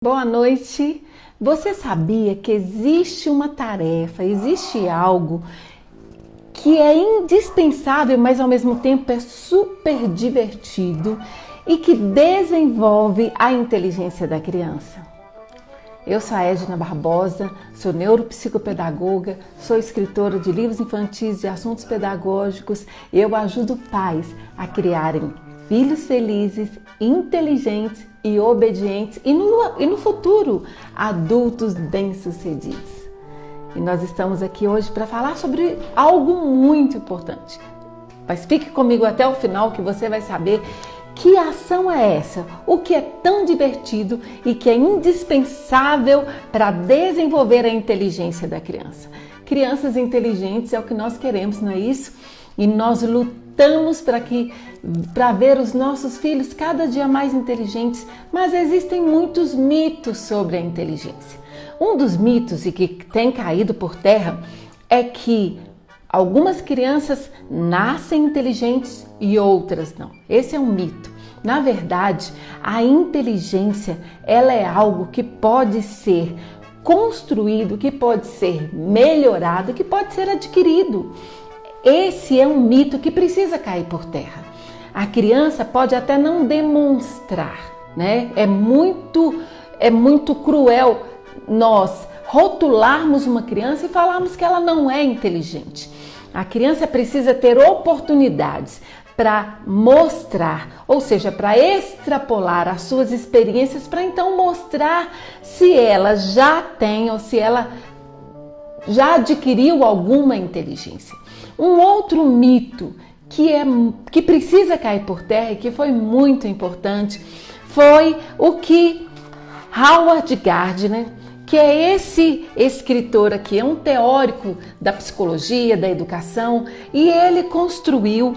Boa noite. Você sabia que existe uma tarefa, existe algo que é indispensável, mas ao mesmo tempo é super divertido e que desenvolve a inteligência da criança? Eu sou a Edna Barbosa, sou neuropsicopedagoga, sou escritora de livros infantis de assuntos pedagógicos e eu ajudo pais a criarem filhos felizes, inteligentes e obedientes e no futuro, adultos bem-sucedidos. E nós estamos aqui hoje para falar sobre algo muito importante. Mas fique comigo até o final que você vai saber que ação é essa, o que é tão divertido e que é indispensável para desenvolver a inteligência da criança. Crianças inteligentes é o que nós queremos, não é isso? E nós lutamos para ver os nossos filhos cada dia mais inteligentes, mas existem muitos mitos sobre a inteligência. Um dos mitos e que tem caído por terra é que algumas crianças nascem inteligentes e outras não. Esse é um mito. Na verdade, a inteligência ela é algo que pode ser construído, que pode ser melhorado, que pode ser adquirido. Esse é um mito que precisa cair por terra. A criança pode até não demonstrar, né? É muito cruel nós rotularmos uma criança e falarmos que ela não é inteligente. A criança precisa ter oportunidades para mostrar, ou seja, para extrapolar as suas experiências, para então mostrar se ela já tem ou se ela já adquiriu alguma inteligência. Um outro mito que precisa cair por terra e que foi muito importante foi o que Howard Gardner, que é esse escritor aqui, é um teórico da psicologia, da educação, e ele construiu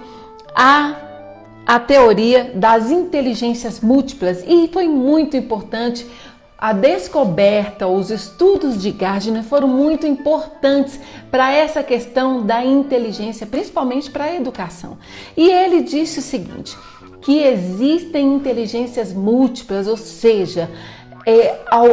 a teoria das inteligências múltiplas e foi muito importante. A descoberta, os estudos de Gardner foram muito importantes para essa questão da inteligência, principalmente para a educação. E ele disse o seguinte, que existem inteligências múltiplas, ou seja,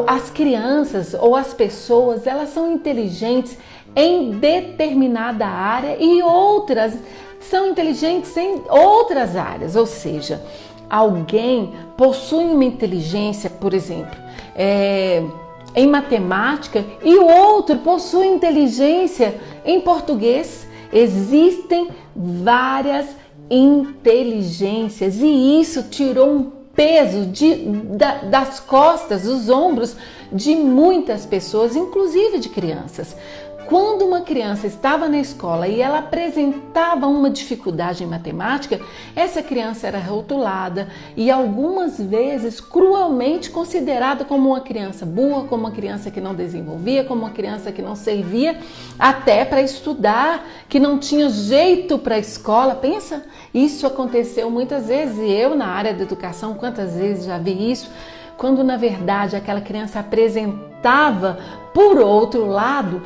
as crianças ou as pessoas, elas são inteligentes em determinada área e outras são inteligentes em outras áreas, ou seja, alguém possui uma inteligência, por exemplo, em matemática e o outro possui inteligência em português. Existem várias inteligências e isso tirou um peso das costas, dos ombros de muitas pessoas, inclusive de crianças. Quando uma criança estava na escola e ela apresentava uma dificuldade em matemática, essa criança era rotulada e algumas vezes cruelmente considerada como uma criança burra, como uma criança que não desenvolvia, como uma criança que não servia até para estudar, que não tinha jeito para a escola. Pensa, isso aconteceu muitas vezes e eu na área da educação, quantas vezes já vi isso, quando na verdade aquela criança apresentava, por outro lado,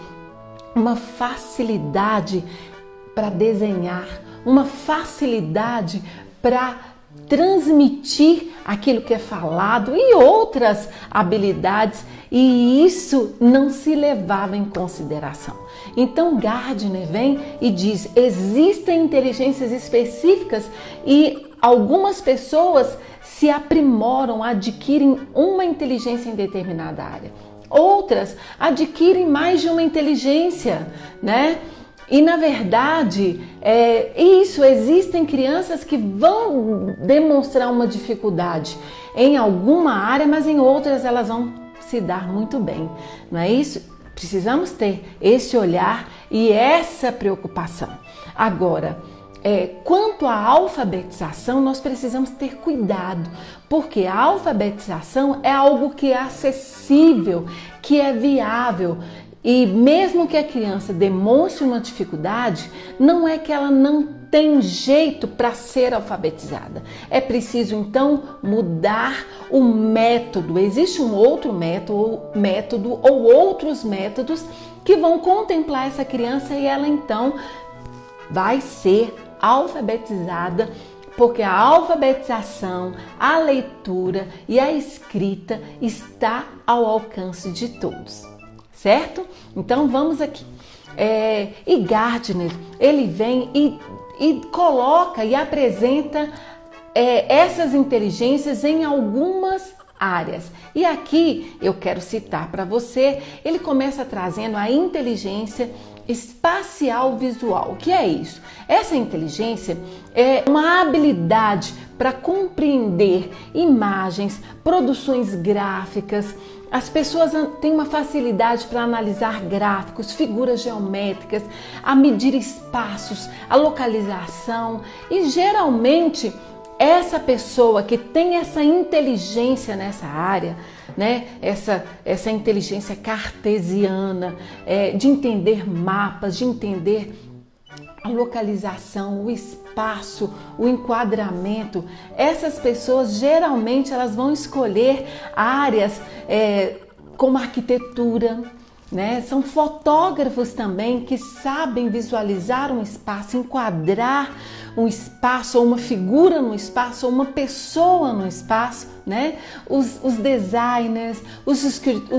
uma facilidade para desenhar, uma facilidade para transmitir aquilo que é falado e outras habilidades, e isso não se levava em consideração. Então Gardner vem e diz, existem inteligências específicas e algumas pessoas se aprimoram, adquirem uma inteligência em determinada área. Outras adquirem mais de uma inteligência, né? E na verdade, existem crianças que vão demonstrar uma dificuldade em alguma área, mas em outras elas vão se dar muito bem, não é isso? Precisamos ter esse olhar e essa preocupação. Agora, quanto à alfabetização, nós precisamos ter cuidado, porque a alfabetização é algo que é acessível, que é viável. E mesmo que a criança demonstre uma dificuldade, não é que ela não tem jeito para ser alfabetizada. É preciso então mudar o método. Existe um outro método ou outros métodos que vão contemplar essa criança e ela então vai ser alfabetizada Porque a alfabetização, a leitura e a escrita está ao alcance de todos, certo? Então vamos aqui. E Gardner, ele vem e coloca e apresenta essas inteligências em algumas áreas. E aqui eu quero citar para você, ele começa trazendo a inteligência espacial visual. O que é isso? Essa inteligência é uma habilidade para compreender imagens, produções gráficas. As pessoas têm uma facilidade para analisar gráficos, figuras geométricas, a medir espaços, a localização, e geralmente essa pessoa que tem essa inteligência nessa área, né? Essa inteligência cartesiana, de entender mapas, de entender a localização, o espaço, o enquadramento, essas pessoas geralmente elas vão escolher áreas como arquitetura, né? São fotógrafos também que sabem visualizar um espaço, enquadrar um espaço, ou uma figura no espaço, ou uma pessoa no espaço, né? Os designers, os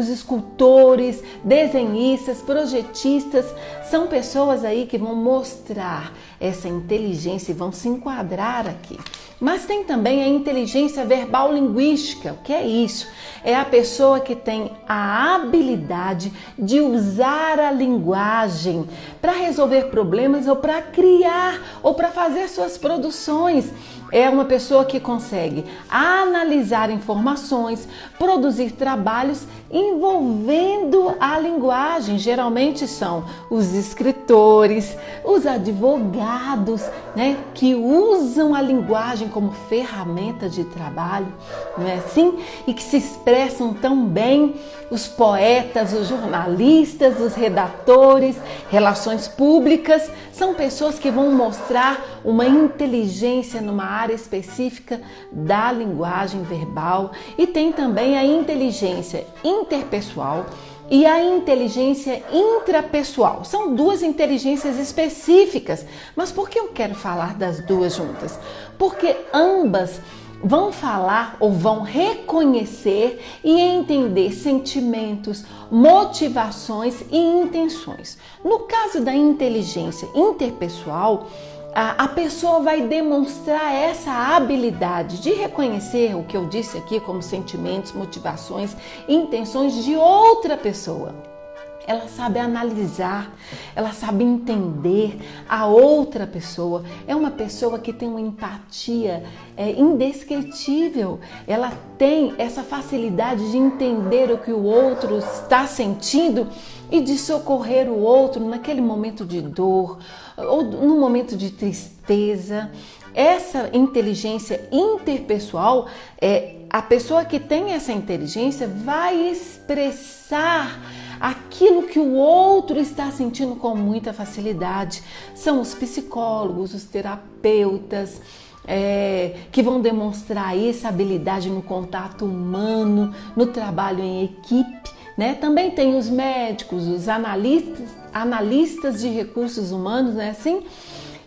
escultores, desenhistas, projetistas, são pessoas aí que vão mostrar essa inteligência e vão se enquadrar aqui. Mas tem também a inteligência verbal linguística. O que é isso? É a pessoa que tem a habilidade de usar a linguagem para resolver problemas ou para criar ou para fazer suas produções. É uma pessoa que consegue analisar informações, produzir trabalhos envolvendo a linguagem. Geralmente são os escritores, os advogados, né, que usam a linguagem como ferramenta de trabalho, não é assim? E que se expressam tão bem, os poetas, os jornalistas, os redatores, relações públicas, são pessoas que vão mostrar uma inteligência numa área específica da linguagem verbal. E tem também a inteligência interpessoal e a inteligência intrapessoal. São duas inteligências específicas. Mas por que eu quero falar das duas juntas? Porque ambas vão falar ou vão reconhecer e entender sentimentos, motivações e intenções. No caso da inteligência interpessoal, a pessoa vai demonstrar essa habilidade de reconhecer o que eu disse aqui como sentimentos, motivações e intenções de outra pessoa. Ela sabe analisar, ela sabe entender a outra pessoa. É uma pessoa que tem uma empatia indescritível. Ela tem essa facilidade de entender o que o outro está sentindo e de socorrer o outro naquele momento de dor ou no momento de tristeza. Essa inteligência interpessoal, a pessoa que tem essa inteligência vai expressar aquilo que o outro está sentindo com muita facilidade. São os psicólogos, os terapeutas, que vão demonstrar essa habilidade no contato humano, no trabalho em equipe, né? Também tem os médicos, os analistas de recursos humanos, né? Assim,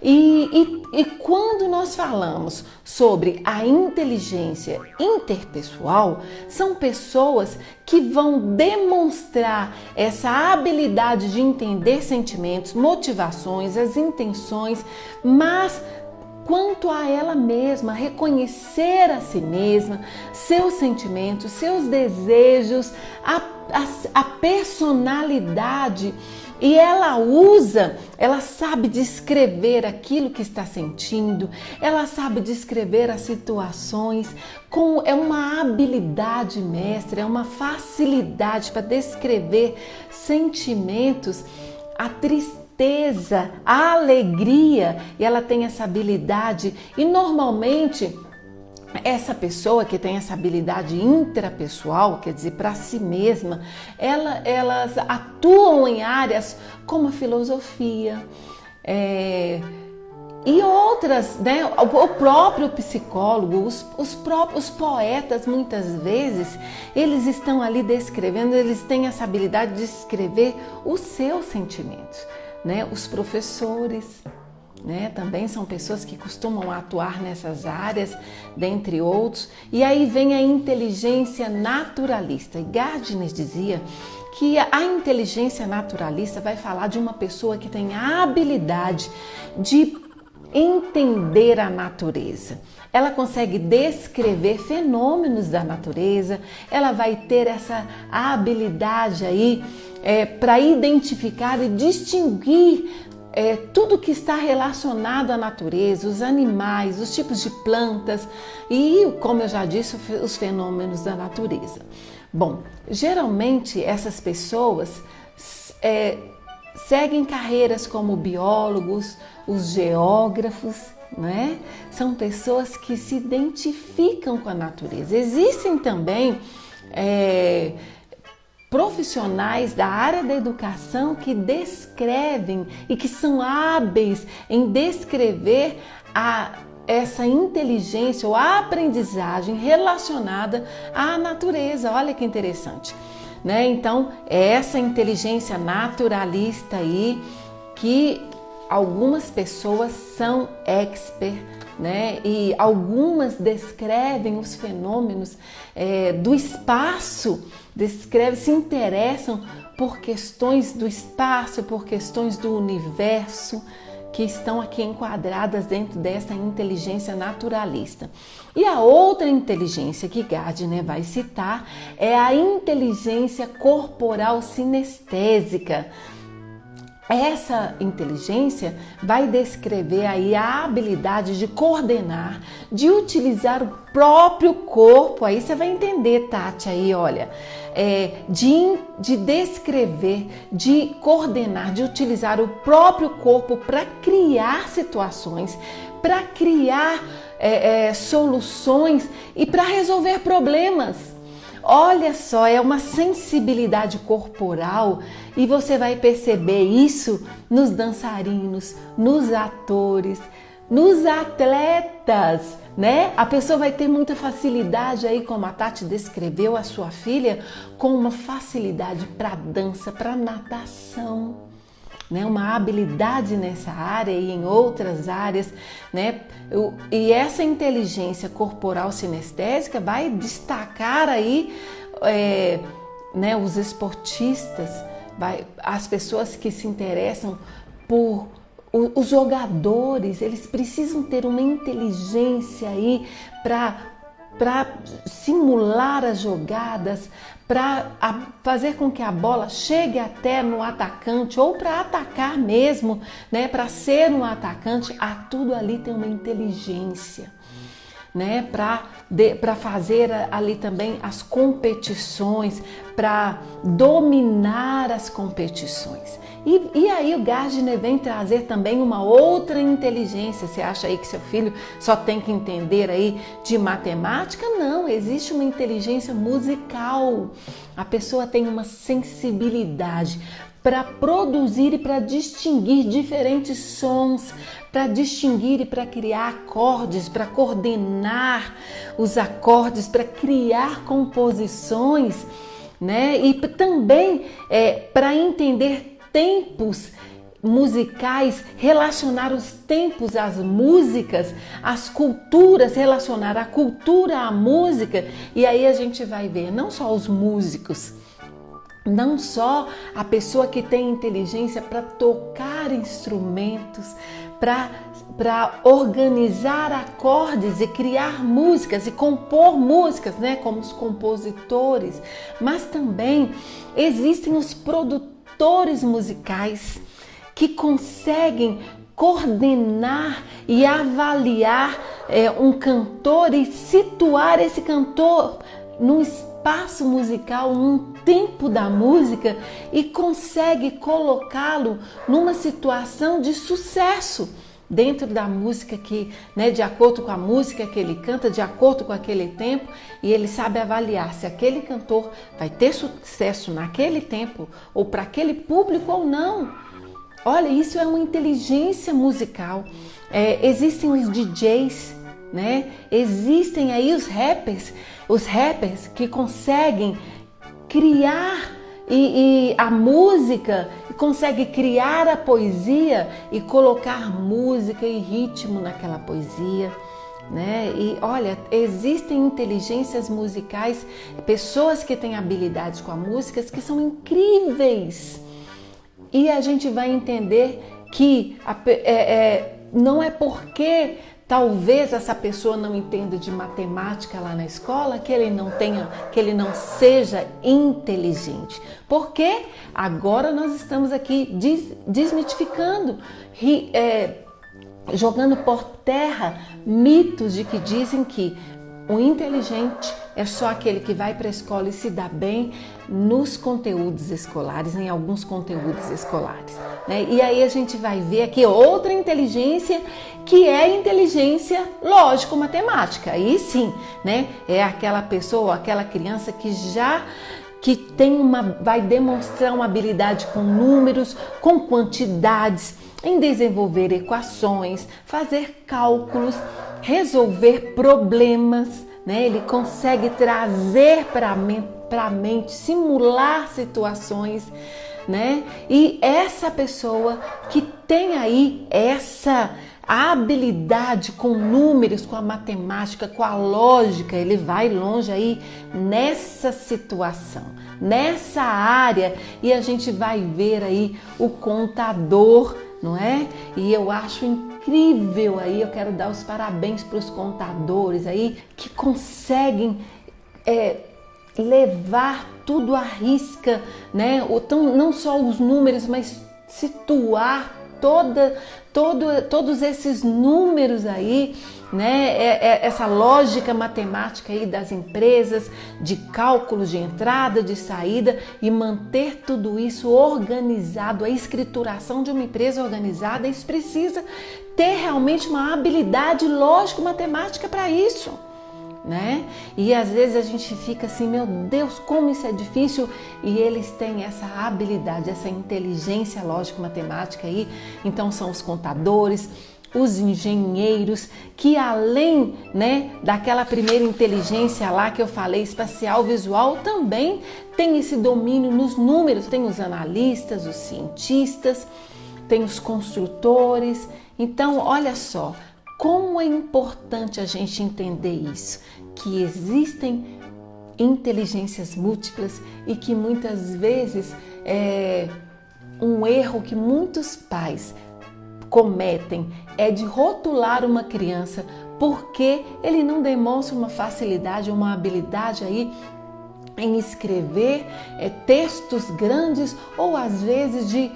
e quando nós falamos sobre a inteligência interpessoal, são pessoas que vão demonstrar essa habilidade de entender sentimentos, motivações, as intenções, mas quanto a ela mesma, reconhecer a si mesma, seus sentimentos, seus desejos, a personalidade. E ela sabe descrever aquilo que está sentindo, ela sabe descrever as situações, é uma habilidade mestra, é uma facilidade para descrever sentimentos, a tristeza, a alegria, e ela tem essa habilidade. E normalmente essa pessoa que tem essa habilidade intrapessoal, quer dizer, para si mesma, elas atuam em áreas como a filosofia e outras, né? O próprio psicólogo, os poetas, muitas vezes, eles estão ali descrevendo, eles têm essa habilidade de escrever os seus sentimentos, né? Os professores, né? Também são pessoas que costumam atuar nessas áreas, dentre outros. E aí vem a inteligência naturalista. E Gardner dizia que a inteligência naturalista vai falar de uma pessoa que tem a habilidade de entender a natureza. Ela consegue descrever fenômenos da natureza, ela vai ter essa habilidade aí para identificar e distinguir tudo que está relacionado à natureza, os animais, os tipos de plantas e, como eu já disse, os fenômenos da natureza. Bom, geralmente essas pessoas seguem carreiras como biólogos, os geógrafos, né? São pessoas que se identificam com a natureza. Existem também profissionais da área da educação que descrevem e que são hábeis em descrever essa inteligência ou a aprendizagem relacionada à natureza. Olha que interessante, né? Então, é essa inteligência naturalista aí que algumas pessoas são expert, né? E algumas descrevem os fenômenos do espaço, se interessam por questões do espaço, por questões do universo, que estão aqui enquadradas dentro dessa inteligência naturalista. E a outra inteligência que Gardner vai citar é a inteligência corporal sinestésica. Essa inteligência vai descrever aí a habilidade de coordenar, de utilizar o próprio corpo. Aí você vai entender, Tati, aí, olha, de descrever, de coordenar, de utilizar o próprio corpo para criar situações, para criar soluções e para resolver problemas. Olha só, é uma sensibilidade corporal e você vai perceber isso nos dançarinos, nos atores, nos atletas, né? A pessoa vai ter muita facilidade aí, como a Tati descreveu a sua filha, com uma facilidade para dança, para natação, né? Uma habilidade nessa área e em outras áreas, né? E essa inteligência corporal sinestésica vai destacar aí né, os esportistas, as pessoas que se interessam por os jogadores. Eles precisam ter uma inteligência aí para simular as jogadas, para fazer com que a bola chegue até no atacante ou para atacar mesmo, né? Para ser um atacante, tudo ali tem uma inteligência, né? Para fazer ali também as competições, para dominar as competições. E aí o Gardner vem trazer também uma outra inteligência. Você acha aí que seu filho só tem que entender aí de matemática? Não, existe uma inteligência musical. A pessoa tem uma sensibilidade para produzir e para distinguir diferentes sons, para distinguir e para criar acordes, para coordenar os acordes, para criar composições, né? E também para entender tempos musicais, relacionar os tempos às músicas, as culturas, relacionar a cultura à música. E aí a gente vai ver não só os músicos, não só a pessoa que tem inteligência para tocar instrumentos, para organizar acordes e criar músicas e compor músicas, né, como os compositores, mas também existem os produtores musicais que conseguem coordenar e avaliar um cantor e situar esse cantor num espaço musical, num tempo da música e consegue colocá-lo numa situação de sucesso dentro da música que, né, de acordo com a música que ele canta, de acordo com aquele tempo, e ele sabe avaliar se aquele cantor vai ter sucesso naquele tempo ou para aquele público ou não. Olha, isso é uma inteligência musical. Existem os DJs, né? Existem aí os rappers que conseguem criar e a música consegue criar a poesia e colocar música e ritmo naquela poesia, né? E olha, existem inteligências musicais, pessoas que têm habilidade com a música que são incríveis. E a gente vai entender que não é porque talvez essa pessoa não entenda de matemática lá na escola que ele não seja inteligente. Porque agora nós estamos aqui desmitificando, jogando por terra mitos de que dizem que o inteligente é só aquele que vai para a escola e se dá bem nos conteúdos escolares, em alguns conteúdos escolares, né? E aí a gente vai ver aqui outra inteligência, que é a inteligência lógico-matemática. Aí sim, né? É aquela pessoa, aquela criança que vai demonstrar uma habilidade com números, com quantidades, em desenvolver equações, fazer cálculos, resolver problemas, né? Ele consegue trazer para a mente, simular situações, né? E essa pessoa que tem aí essa habilidade com números, com a matemática, com a lógica, ele vai longe aí nessa situação, nessa área, e a gente vai ver aí o contador, não é? E eu acho incrível aí, eu quero dar os parabéns para os contadores aí que conseguem levar tudo à risca, né? Não só os números, mas situar todos esses números aí, né? Essa lógica matemática aí das empresas, de cálculos de entrada, de saída, e manter tudo isso organizado. A escrituração de uma empresa organizada, isso precisa ter realmente uma habilidade lógico-matemática para isso, né? E às vezes a gente fica assim, meu Deus, como isso é difícil, e eles têm essa habilidade, essa inteligência lógico-matemática aí. Então são os contadores, os engenheiros, que além, né, daquela primeira inteligência lá que eu falei, espacial, visual, também tem esse domínio nos números. Tem os analistas, os cientistas, tem os construtores. Então, olha só, como é importante a gente entender isso, que existem inteligências múltiplas e que muitas vezes um erro que muitos pais cometem é de rotular uma criança porque ele não demonstra uma facilidade, uma habilidade aí em escrever textos grandes, ou às vezes de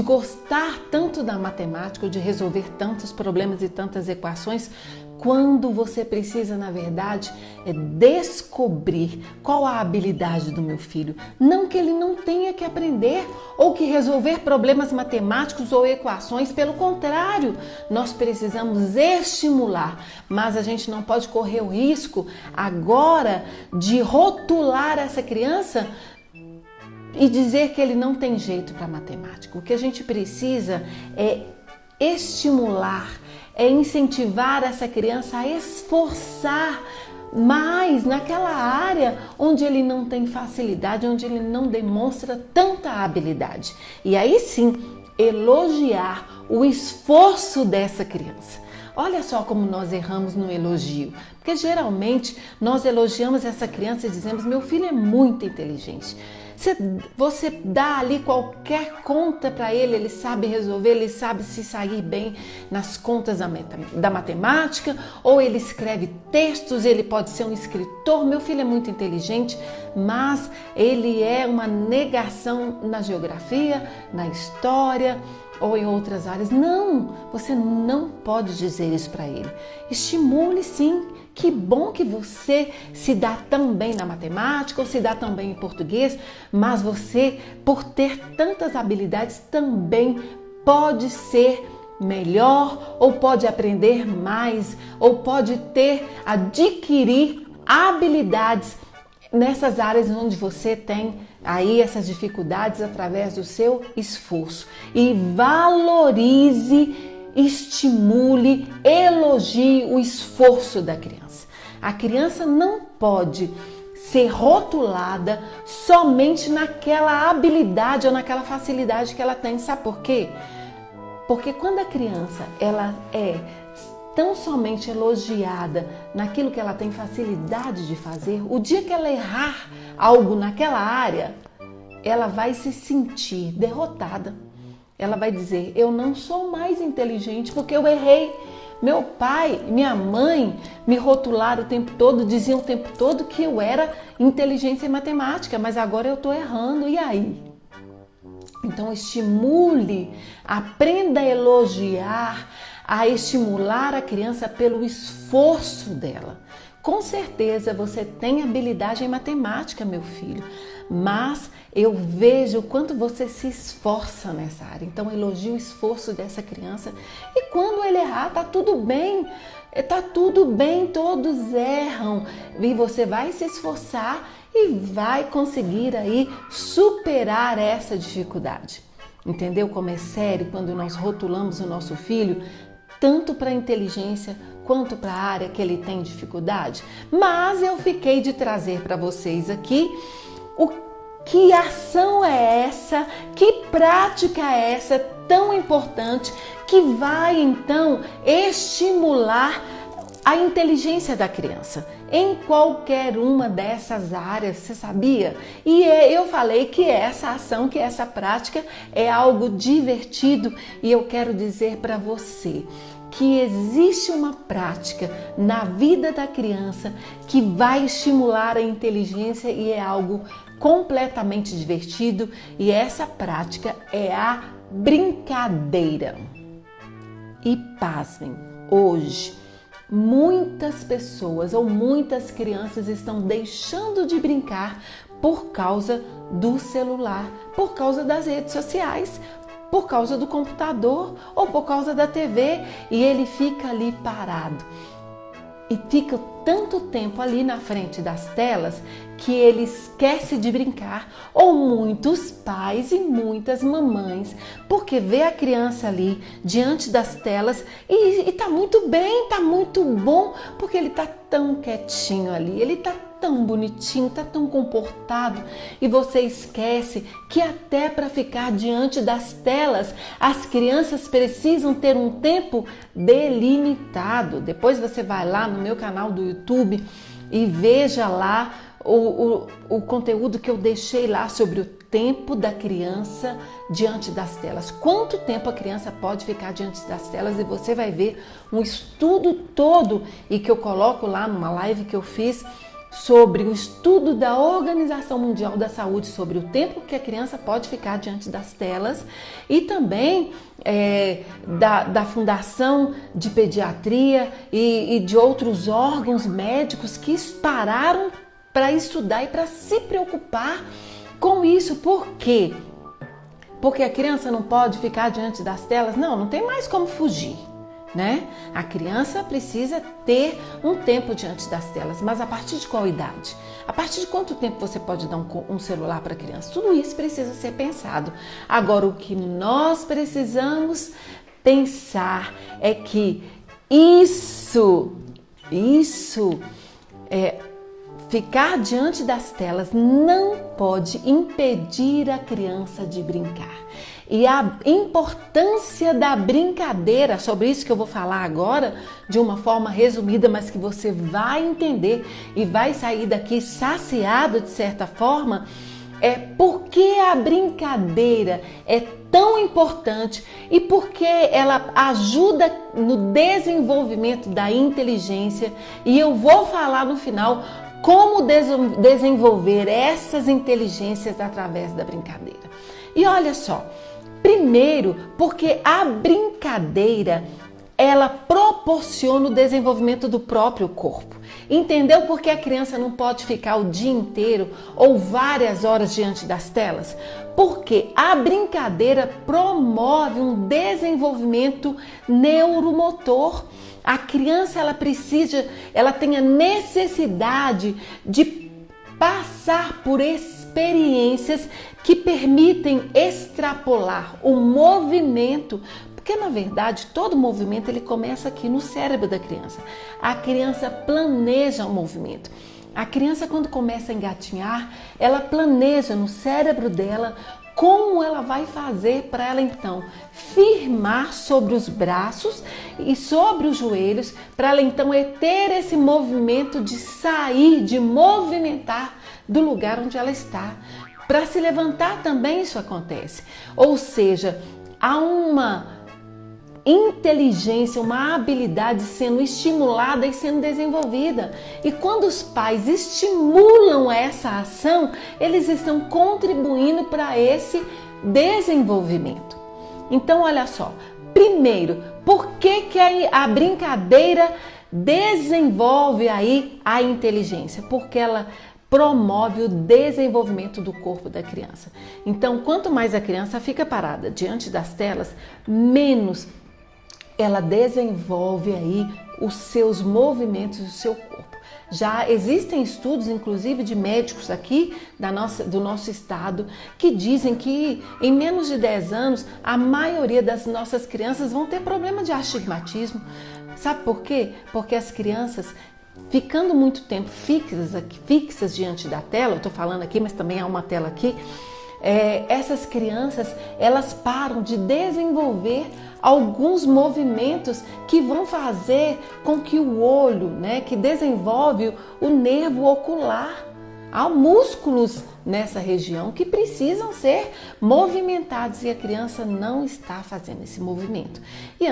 gostar tanto da matemática, ou de resolver tantos problemas e tantas equações, quando você precisa, na verdade, descobrir qual a habilidade do meu filho. Não que ele não tenha que aprender ou que resolver problemas matemáticos ou equações, pelo contrário, nós precisamos estimular, mas a gente não pode correr o risco agora de rotular essa criança e dizer que ele não tem jeito para matemática. O que a gente precisa é estimular, é incentivar essa criança a esforçar mais naquela área onde ele não tem facilidade, onde ele não demonstra tanta habilidade. E aí sim, elogiar o esforço dessa criança. Olha só como nós erramos no elogio, porque geralmente nós elogiamos essa criança e dizemos: meu filho é muito inteligente. Você dá ali qualquer conta para ele, ele sabe resolver, ele sabe se sair bem nas contas da matemática, ou ele escreve textos, ele pode ser um escritor. Meu filho é muito inteligente, mas ele é uma negação na geografia, na história ou em outras áreas. Não, você não pode dizer isso para ele. Estimule sim. Que bom que você se dá tão bem na matemática ou se dá tão bem em português, mas você, por ter tantas habilidades, também pode ser melhor, ou pode aprender mais, ou pode adquirir habilidades nessas áreas onde você tem aí essas dificuldades através do seu esforço. E valorize, estimule, elogie o esforço da criança. A criança não pode ser rotulada somente naquela habilidade ou naquela facilidade que ela tem. Sabe por quê? Porque quando a criança ela é tão somente elogiada naquilo que ela tem facilidade de fazer, o dia que ela errar algo naquela área, ela vai se sentir derrotada. Ela vai dizer, eu não sou mais inteligente porque eu errei. Meu pai, minha mãe me rotularam o tempo todo, diziam o tempo todo que eu era inteligente em matemática, mas agora eu estou errando, e aí? Então estimule, aprenda a elogiar, a estimular a criança pelo esforço dela. Com certeza você tem habilidade em matemática, meu filho, mas eu vejo o quanto você se esforça nessa área. Então elogie o esforço dessa criança, e quando ele errar, tá tudo bem. Tá tudo bem, todos erram, e você vai se esforçar e vai conseguir aí superar essa dificuldade. Entendeu como é sério quando nós rotulamos o nosso filho tanto para a inteligência quanto para a área que ele tem dificuldade? Mas eu fiquei de trazer para vocês aqui que ação é essa, que prática é essa tão importante que vai então estimular a inteligência da criança em qualquer uma dessas áreas, você sabia? E eu falei que essa ação, que essa prática é algo divertido, e eu quero dizer para você que existe uma prática na vida da criança que vai estimular a inteligência e é algo completamente divertido, e essa prática é a brincadeira. E pasmem, hoje muitas pessoas ou muitas crianças estão deixando de brincar por causa do celular, por causa das redes sociais, por causa do computador ou por causa da TV, e ele fica ali parado. E fica tanto tempo ali na frente das telas que ele esquece de brincar, ou muitos pais e muitas mamães, porque vê a criança ali diante das telas e tá muito bem, tá muito bom, porque ele tá tão quietinho ali, ele tá tão bonitinho, tá tão comportado, e você esquece que até para ficar diante das telas as crianças precisam ter um tempo delimitado. Depois você vai lá no meu canal do YouTube e veja lá o conteúdo que eu deixei lá sobre o tempo da criança diante das telas. Quanto tempo a criança pode ficar diante das telas, e você vai ver um estudo todo, e que eu coloco lá numa live que eu fiz sobre o estudo da Organização Mundial da Saúde sobre o tempo que a criança pode ficar diante das telas, e também da Fundação de Pediatria e de outros órgãos médicos que pararam para estudar e para se preocupar com isso. Por quê? Porque a criança não pode ficar diante das telas? Não tem mais como fugir, né? A criança precisa ter um tempo diante das telas, mas a partir de qual idade? A partir de quanto tempo você pode dar um celular para a criança? Tudo isso precisa ser pensado. Agora, o que nós precisamos pensar é que ficar diante das telas não pode impedir a criança de brincar. E a importância da brincadeira, sobre isso que eu vou falar agora, de uma forma resumida, mas que você vai entender e vai sair daqui saciado de certa forma, é porque a brincadeira é tão importante e porque ela ajuda no desenvolvimento da inteligência, e eu vou falar no final como desenvolver essas inteligências através da brincadeira. E olha só, primeiro, porque a brincadeira, ela proporciona o desenvolvimento do próprio corpo. Entendeu por que a criança não pode ficar o dia inteiro ou várias horas diante das telas? Porque a brincadeira promove um desenvolvimento neuromotor. A criança, ela tem a necessidade de passar por experiências que permitem extrapolar o movimento, porque na verdade todo movimento ele começa aqui no cérebro da criança. A criança planeja o movimento. A criança, quando começa a engatinhar, ela planeja no cérebro dela como ela vai fazer para ela então firmar sobre os braços e sobre os joelhos, para ela então ter esse movimento de sair, de movimentar do lugar onde ela está. Para se levantar também isso acontece. Ou seja, há uma inteligência, uma habilidade sendo estimulada e sendo desenvolvida. E quando os pais estimulam essa ação, eles estão contribuindo para esse desenvolvimento. Então, olha só, primeiro, por que a brincadeira desenvolve aí a inteligência? Porque ela promove o desenvolvimento do corpo da criança. Então, quanto mais a criança fica parada diante das telas, menos ela desenvolve aí os seus movimentos, o seu corpo. Já existem estudos, inclusive de médicos aqui do nosso estado, que dizem que em menos de 10 anos, a maioria das nossas crianças vão ter problema de astigmatismo. Sabe por quê? Porque as crianças, ficando muito tempo fixas diante da tela, eu estou falando aqui, mas também há uma tela aqui, essas crianças, elas param de desenvolver alguns movimentos que vão fazer com que o olho, né, que desenvolve o nervo ocular, há músculos nessa região que precisam ser movimentados e a criança não está fazendo esse movimento. E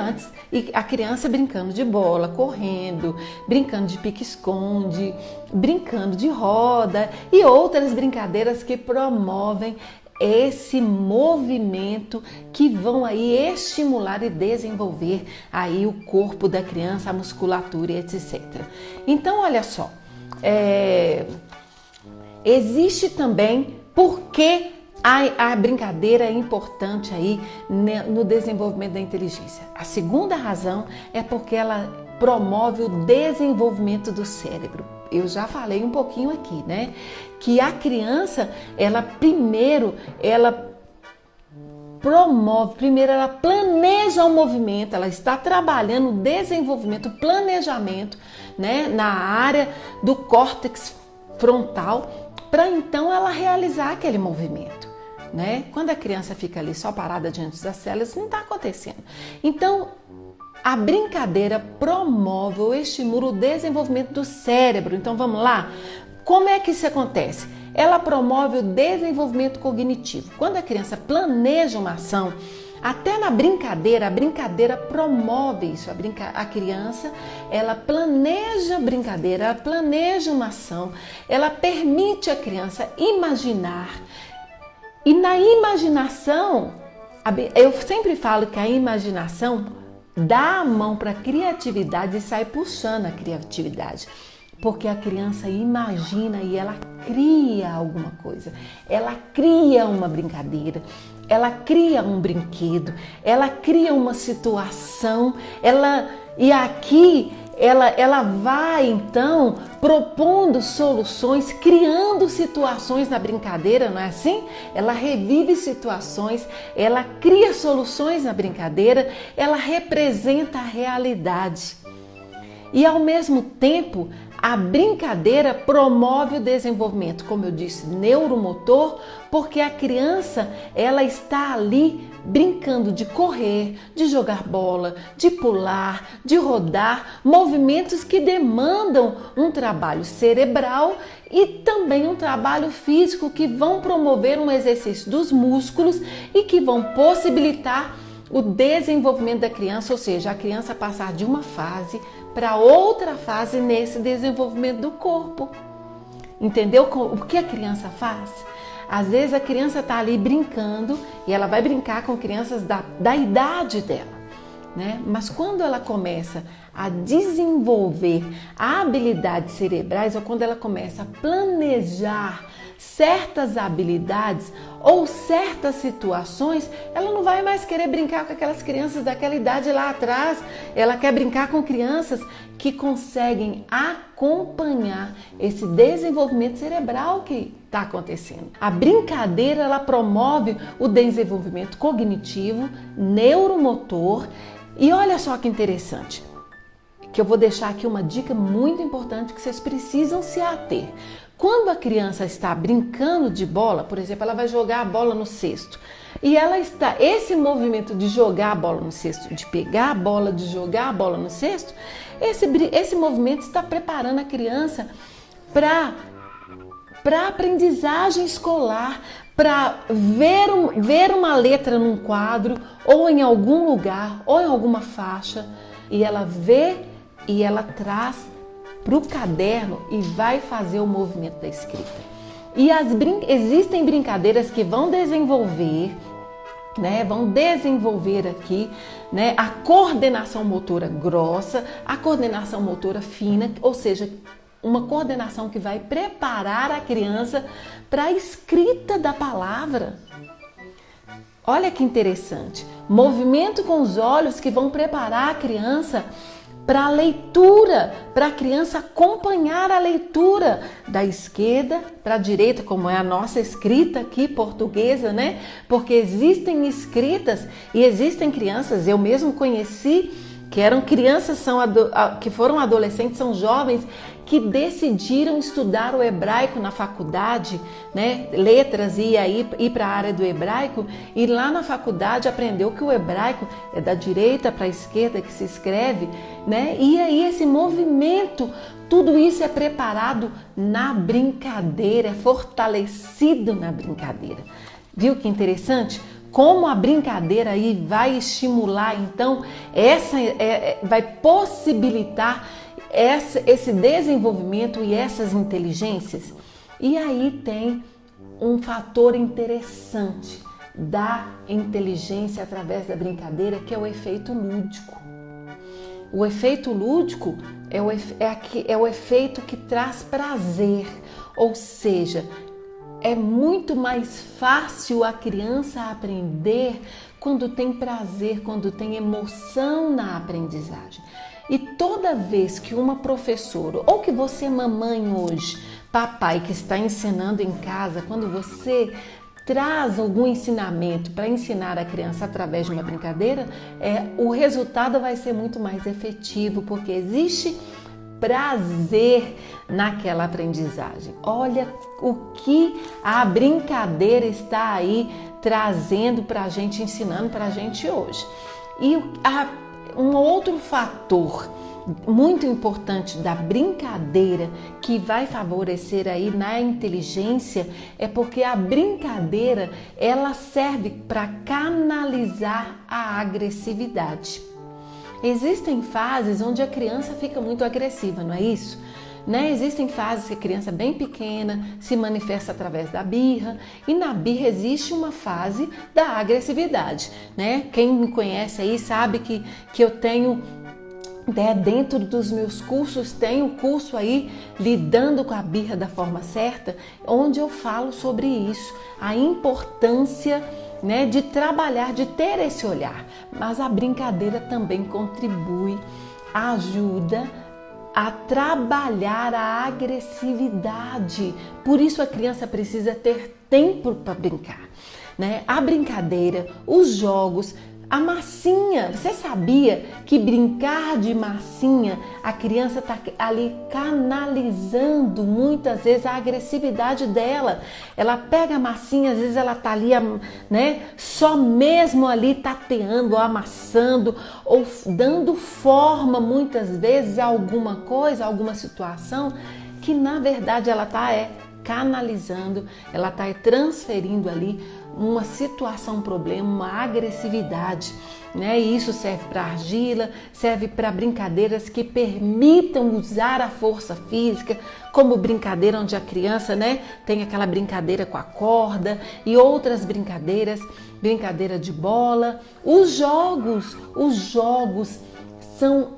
a criança brincando de bola, correndo, brincando de pique-esconde, brincando de roda e outras brincadeiras que promovem esse movimento, que vão aí estimular e desenvolver aí o corpo da criança, a musculatura e etc. Então, olha só, existe também porque a brincadeira é importante aí no desenvolvimento da inteligência. A segunda razão é porque ela promove o desenvolvimento do cérebro. Eu já falei um pouquinho aqui, né? Que a criança, ela planeja o movimento, ela está trabalhando o desenvolvimento, o planejamento, né? Na área do córtex frontal, para então ela realizar aquele movimento, né? Quando a criança fica ali só parada diante das telas, não está acontecendo. Então, a brincadeira promove ou estimula o desenvolvimento do cérebro. Então vamos lá? Como é que isso acontece? Ela promove o desenvolvimento cognitivo. Quando a criança planeja uma ação, até na brincadeira, a brincadeira promove isso. A criança, ela planeja a brincadeira, ela planeja uma ação, ela permite a criança imaginar. E na imaginação, eu sempre falo que a imaginação dá a mão para a criatividade e sai puxando a criatividade. Porque a criança imagina e ela cria alguma coisa. Ela cria uma brincadeira, ela cria um brinquedo, ela cria uma situação, e aqui ela vai então propondo soluções, criando situações na brincadeira, não é assim? Ela revive situações, ela cria soluções na brincadeira, ela representa a realidade. E ao mesmo tempo, a brincadeira promove o desenvolvimento, como eu disse, neuromotor, porque a criança, ela está ali brincando de correr, de jogar bola, de pular, de rodar, movimentos que demandam um trabalho cerebral e também um trabalho físico, que vão promover um exercício dos músculos e que vão possibilitar o desenvolvimento da criança, ou seja, a criança passar de uma fase para outra fase nesse desenvolvimento do corpo. Entendeu o que a criança faz? Às vezes a criança está ali brincando e ela vai brincar com crianças da idade dela, né? Mas quando ela começa a desenvolver habilidades cerebrais, ou quando ela começa a planejar certas habilidades ou certas situações, ela não vai mais querer brincar com aquelas crianças daquela idade lá atrás. Ela quer brincar com crianças que conseguem acompanhar esse desenvolvimento cerebral que está acontecendo. A brincadeira, ela promove o desenvolvimento cognitivo, neuromotor, e olha só que interessante, que eu vou deixar aqui uma dica muito importante que vocês precisam se ater. Quando a criança está brincando de bola, por exemplo, ela vai jogar a bola no cesto. E esse movimento de jogar a bola no cesto, de pegar a bola, de jogar a bola no cesto, esse movimento está preparando a criança para a aprendizagem escolar, para ver uma letra num quadro, ou em algum lugar, ou em alguma faixa, e ela vê e ela traz para o caderno e vai fazer o movimento da escrita. E existem brincadeiras que vão desenvolver, né? Vão desenvolver aqui, né? A coordenação motora grossa, a coordenação motora fina, ou seja, uma coordenação que vai preparar a criança para a escrita da palavra. Olha que interessante. Movimento com os olhos que vão preparar a criança para a leitura, para a criança acompanhar a leitura da esquerda para a direita, como é a nossa escrita aqui portuguesa, né? Porque existem escritas e existem crianças, eu mesmo conheci, que eram crianças, que foram adolescentes, são jovens, que decidiram estudar o hebraico na faculdade, né? Letras, e aí ir para a área do hebraico, e lá na faculdade aprendeu que o hebraico é da direita para a esquerda que se escreve, né? E aí esse movimento, tudo isso é preparado na brincadeira, é fortalecido na brincadeira. Viu que interessante? Como a brincadeira aí vai estimular, então, vai possibilitar esse desenvolvimento e essas inteligências. E aí tem um fator interessante da inteligência através da brincadeira, que é o efeito lúdico. O efeito lúdico é o efeito que traz prazer, ou seja, é muito mais fácil a criança aprender quando tem prazer, quando tem emoção na aprendizagem. E toda vez que uma professora, ou que você, mamãe hoje, papai que está ensinando em casa, quando você traz algum ensinamento para ensinar a criança através de uma brincadeira, o resultado vai ser muito mais efetivo, porque existe prazer naquela aprendizagem. Olha o que a brincadeira está aí trazendo para a gente, ensinando para a gente hoje. E um outro fator muito importante da brincadeira que vai favorecer aí na inteligência é porque a brincadeira ela serve para canalizar a agressividade. Existem fases onde a criança fica muito agressiva, não é isso? Né? Existem fases que a criança bem pequena se manifesta através da birra, e na birra existe uma fase da agressividade, né? Quem me conhece aí sabe que eu tenho, dentro dos meus cursos, tem o curso aí lidando com a birra da forma certa, onde eu falo sobre isso, a importância, né, de trabalhar, de ter esse olhar. Mas a brincadeira também contribui, ajuda a trabalhar a agressividade. Por isso a criança precisa ter tempo para brincar, né? A brincadeira, os jogos, a massinha. Você sabia que brincar de massinha, a criança está ali canalizando muitas vezes a agressividade dela. Ela pega a massinha, às vezes ela está ali, né, só mesmo ali tateando, ou amassando, ou dando forma muitas vezes a alguma coisa, a alguma situação, que na verdade ela está canalizando, ela está transferindo ali uma situação, um problema, uma agressividade, né? E isso serve para argila, serve para brincadeiras que permitam usar a força física, como brincadeira onde a criança, né, tem aquela brincadeira com a corda e outras brincadeiras, brincadeira de bola. Os jogos são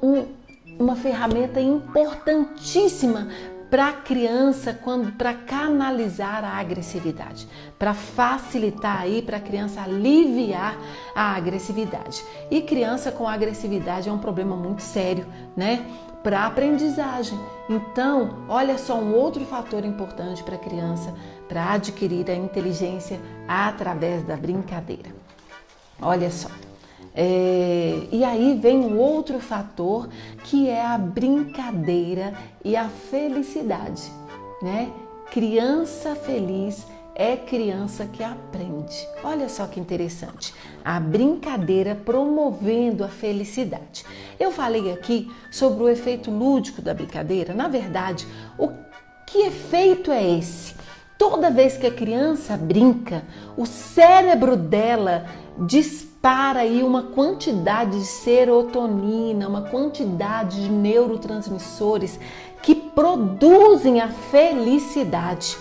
uma ferramenta importantíssima para a criança, para canalizar a agressividade, para facilitar aí, para a criança aliviar a agressividade. E criança com agressividade é um problema muito sério, né, para a aprendizagem. Então, olha só um outro fator importante para a criança, para adquirir a inteligência através da brincadeira. Olha só, E aí vem um outro fator que é a brincadeira e a felicidade, né? Criança feliz é criança que aprende. Olha só que interessante, a brincadeira promovendo a felicidade. Eu falei aqui sobre o efeito lúdico da brincadeira. Na verdade, o que efeito é esse? Toda vez que a criança brinca, o cérebro dela dispara aí uma quantidade de serotonina, uma quantidade de neurotransmissores que produzem a felicidade.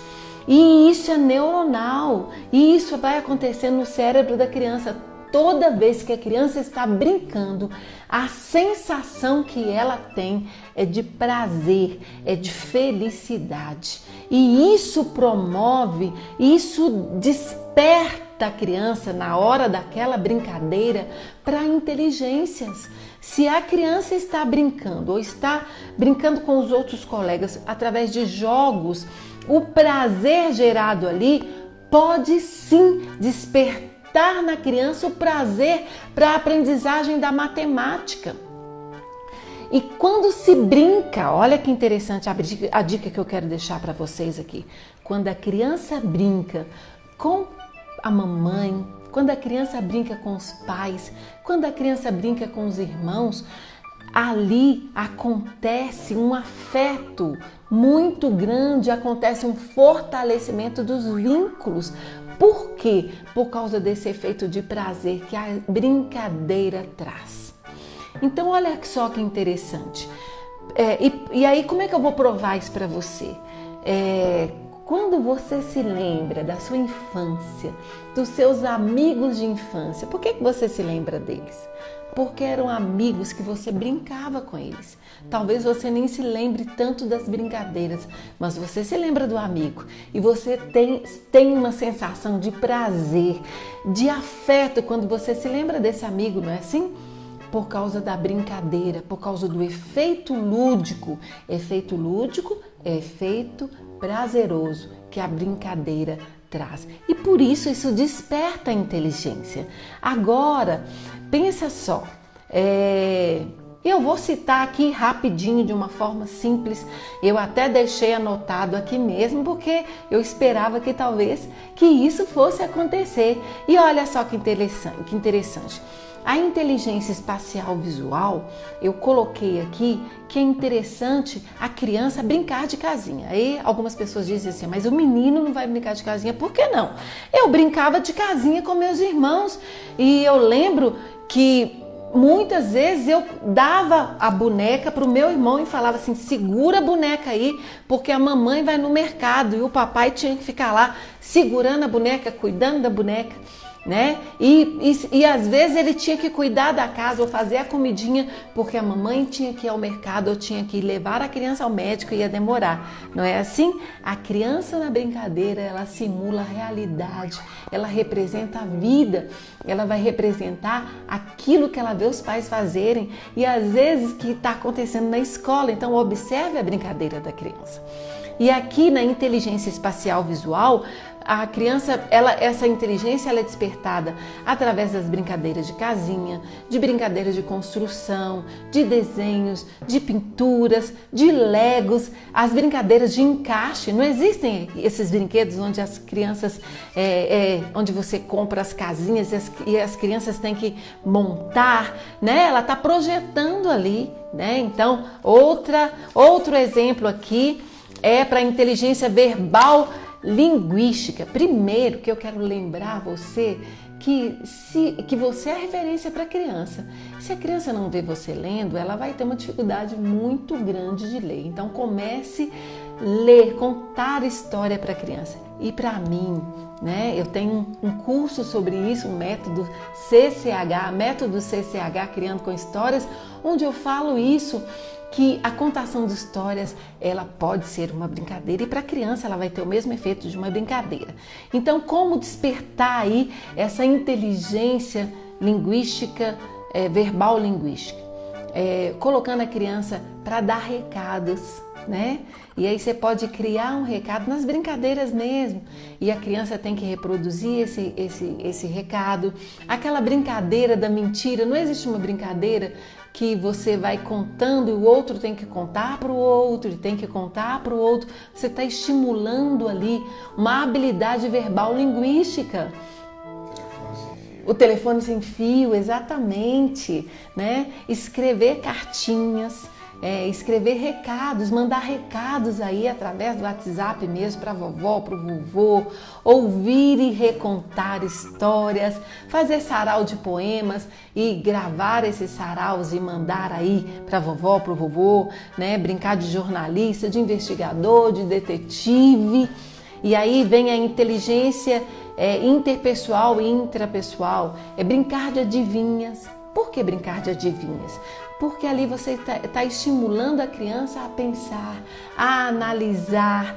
E isso é neuronal, e isso vai acontecer no cérebro da criança. Toda vez que a criança está brincando, a sensação que ela tem é de prazer, é de felicidade. E isso promove, isso desperta a criança na hora daquela brincadeira para inteligências. Se a criança está brincando ou está brincando com os outros colegas através de jogos, o prazer gerado ali pode sim despertar na criança o prazer para a aprendizagem da matemática. E quando se brinca, olha que interessante a dica que eu quero deixar para vocês aqui. Quando a criança brinca com a mamãe, quando a criança brinca com os pais, quando a criança brinca com os irmãos, ali acontece um afeto muito grande, acontece um fortalecimento dos vínculos. Por quê? Por causa desse efeito de prazer que a brincadeira traz. Então, olha só que interessante. E aí, como é que eu vou provar isso para você? Quando você se lembra da sua infância, dos seus amigos de infância, por que você se lembra deles? Porque eram amigos que você brincava com eles. Talvez você nem se lembre tanto das brincadeiras, mas você se lembra do amigo e você tem uma sensação de prazer, de afeto quando você se lembra desse amigo, não é assim? Por causa da brincadeira, por causa do efeito lúdico. Efeito lúdico é efeito prazeroso que a brincadeira traz. E por isso desperta a inteligência. Agora, pensa só, eu vou citar aqui rapidinho, de uma forma simples. Eu até deixei anotado aqui mesmo, porque eu esperava que talvez que isso fosse acontecer. E olha só que interessante. A inteligência espacial visual, eu coloquei aqui que é interessante a criança brincar de casinha. Aí algumas pessoas dizem assim, mas o menino não vai brincar de casinha, por que não? Eu brincava de casinha com meus irmãos e eu lembro que muitas vezes eu dava a boneca para o meu irmão e falava assim, segura a boneca aí, porque a mamãe vai no mercado, e o papai tinha que ficar lá segurando a boneca, cuidando da boneca, né? E às vezes ele tinha que cuidar da casa ou fazer a comidinha, porque a mamãe tinha que ir ao mercado ou tinha que levar a criança ao médico e ia demorar. Não é assim? A criança na brincadeira, ela simula a realidade, ela representa a vida, ela vai representar aquilo que ela vê os pais fazerem e às vezes que está acontecendo na escola. Então observe a brincadeira da criança. E aqui na inteligência espacial visual, a criança, essa inteligência ela é despertada através das brincadeiras de casinha, de brincadeiras de construção, de desenhos, de pinturas, de legos, as brincadeiras de encaixe. Não existem esses brinquedos onde as crianças, onde você compra as casinhas e as crianças têm que montar, né? Ela está projetando ali, né? Então, outro exemplo aqui é para a inteligência verbal linguística. Primeiro que eu quero lembrar você que você é a referência para a criança. Se a criança não vê você lendo, ela vai ter uma dificuldade muito grande de ler. Então comece a ler, contar história para a criança. E para mim, né, eu tenho um curso sobre isso, um método CCH, Criando com Histórias, onde eu falo isso, que a contação de histórias, ela pode ser uma brincadeira e para a criança ela vai ter o mesmo efeito de uma brincadeira. Então, como despertar aí essa inteligência linguística, verbal linguística? Colocando a criança para dar recados, né? E aí você pode criar um recado nas brincadeiras mesmo, e a criança tem que reproduzir esse recado. Aquela brincadeira da mentira, não existe uma brincadeira que você vai contando e o outro tem que contar para o outro, e tem que contar para o outro. Você está estimulando ali uma habilidade verbal linguística. O telefone sem fio, exatamente, né? Escrever cartinhas, escrever recados, mandar recados aí através do WhatsApp mesmo para a vovó, para o vovô, ouvir e recontar histórias, fazer sarau de poemas e gravar esses saraus e mandar aí para a vovó, para o vovô, né? Brincar de jornalista, de investigador, de detetive. E aí vem a inteligência interpessoal e intrapessoal, brincar de adivinhas. Por que brincar de adivinhas? Porque ali você está estimulando a criança a pensar, a analisar,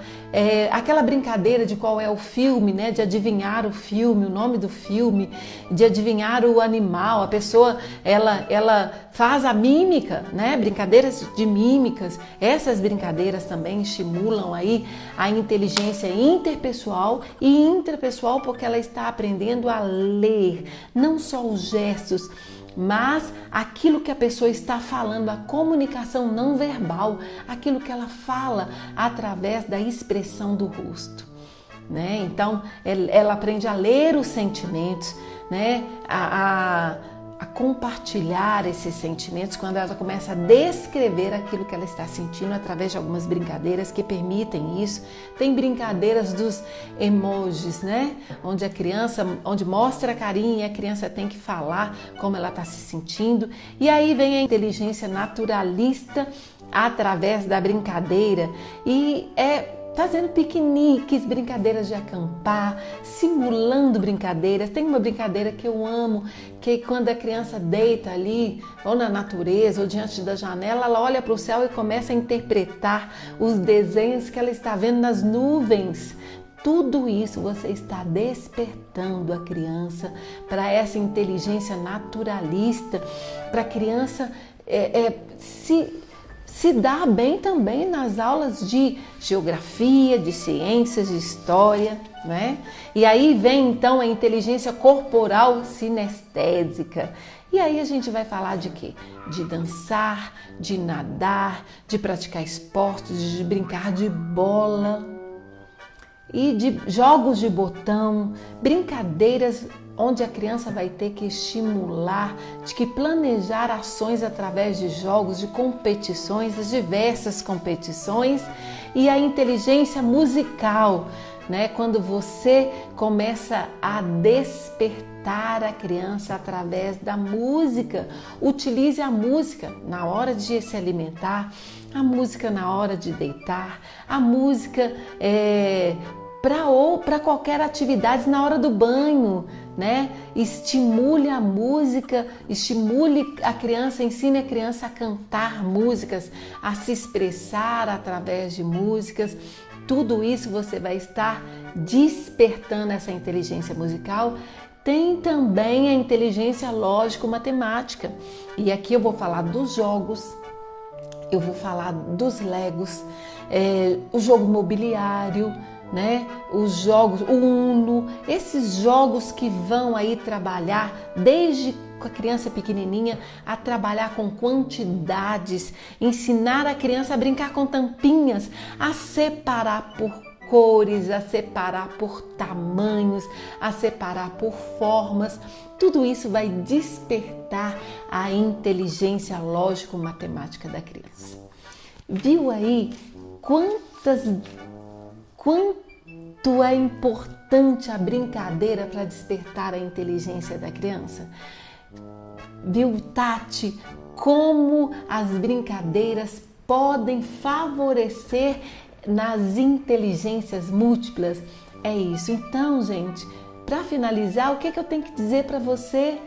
aquela brincadeira de qual é o filme, né? De adivinhar o filme, o nome do filme, de adivinhar o animal. A pessoa, ela faz a mímica, né? Brincadeiras de mímicas. Essas brincadeiras também estimulam aí a inteligência interpessoal e intrapessoal, porque ela está aprendendo a ler, não só os gestos, mas aquilo que a pessoa está falando, a comunicação não verbal, aquilo que ela fala através da expressão do rosto, né? Então, ela aprende a ler os sentimentos, né? A compartilhar esses sentimentos quando ela começa a descrever aquilo que ela está sentindo através de algumas brincadeiras que permitem isso. Tem brincadeiras dos emojis, né? Onde mostra carinho e a criança tem que falar como ela está se sentindo. E aí vem a inteligência naturalista através da brincadeira e fazendo piqueniques, brincadeiras de acampar, simulando brincadeiras. Tem uma brincadeira que eu amo, que quando a criança deita ali, ou na natureza, ou diante da janela, ela olha para o céu e começa a interpretar os desenhos que ela está vendo nas nuvens. Tudo isso você está despertando a criança para essa inteligência naturalista, para a criança se dá bem também nas aulas de geografia, de ciências, de história, né? E aí vem então a inteligência corporal sinestésica. E aí a gente vai falar de quê? De dançar, de nadar, de praticar esportes, de brincar de bola e de jogos de botão, brincadeiras onde a criança vai ter que estimular, de que planejar ações através de jogos, de competições, as diversas competições, e a inteligência musical, né? Quando você começa a despertar a criança através da música. Utilize a música na hora de se alimentar, a música na hora de deitar, a música para qualquer atividade na hora do banho, né? Estimule a música, estimule a criança, ensine a criança a cantar músicas, a se expressar através de músicas. Tudo isso você vai estar despertando essa inteligência musical. Tem também a inteligência lógico-matemática. E aqui eu vou falar dos jogos, eu vou falar dos legos, o jogo mobiliário, né? Os jogos, o Uno, esses jogos que vão aí trabalhar desde a criança pequenininha a trabalhar com quantidades, ensinar a criança a brincar com tampinhas, a separar por cores, a separar por tamanhos, a separar por formas. Tudo isso vai despertar a inteligência lógico-matemática da criança. Viu aí quanto é importante a brincadeira para despertar a inteligência da criança? Viu, Tati, como as brincadeiras podem favorecer nas inteligências múltiplas? É isso. Então, gente, para finalizar, o que eu tenho que dizer para você?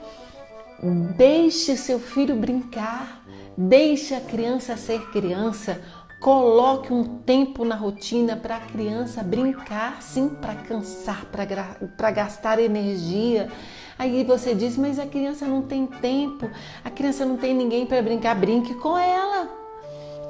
Deixe seu filho brincar, deixe a criança ser criança. Coloque um tempo na rotina para a criança brincar, sim, para cansar, para gastar energia. Aí você diz, mas a criança não tem tempo, a criança não tem ninguém para brincar. Brinque com ela.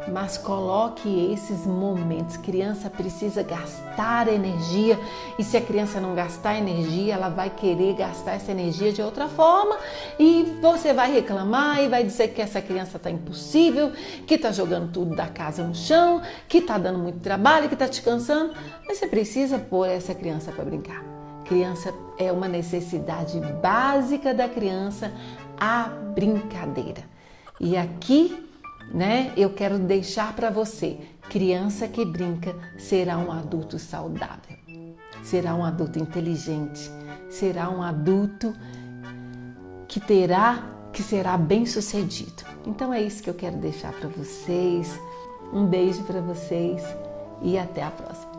mas coloque esses momentos. Criança precisa gastar energia, e se a criança não gastar energia, ela vai querer gastar essa energia de outra forma, e você vai reclamar e vai dizer que essa criança está impossível, que está jogando tudo da casa no chão, que está dando muito trabalho, que está te cansando. Mas você precisa pôr essa criança para brincar. Criança é uma necessidade básica da criança, a brincadeira. E aqui, eu quero deixar para você: criança que brinca será um adulto saudável, será um adulto inteligente, será um adulto que será bem-sucedido. Então é isso que eu quero deixar para vocês. Um beijo para vocês e até a próxima.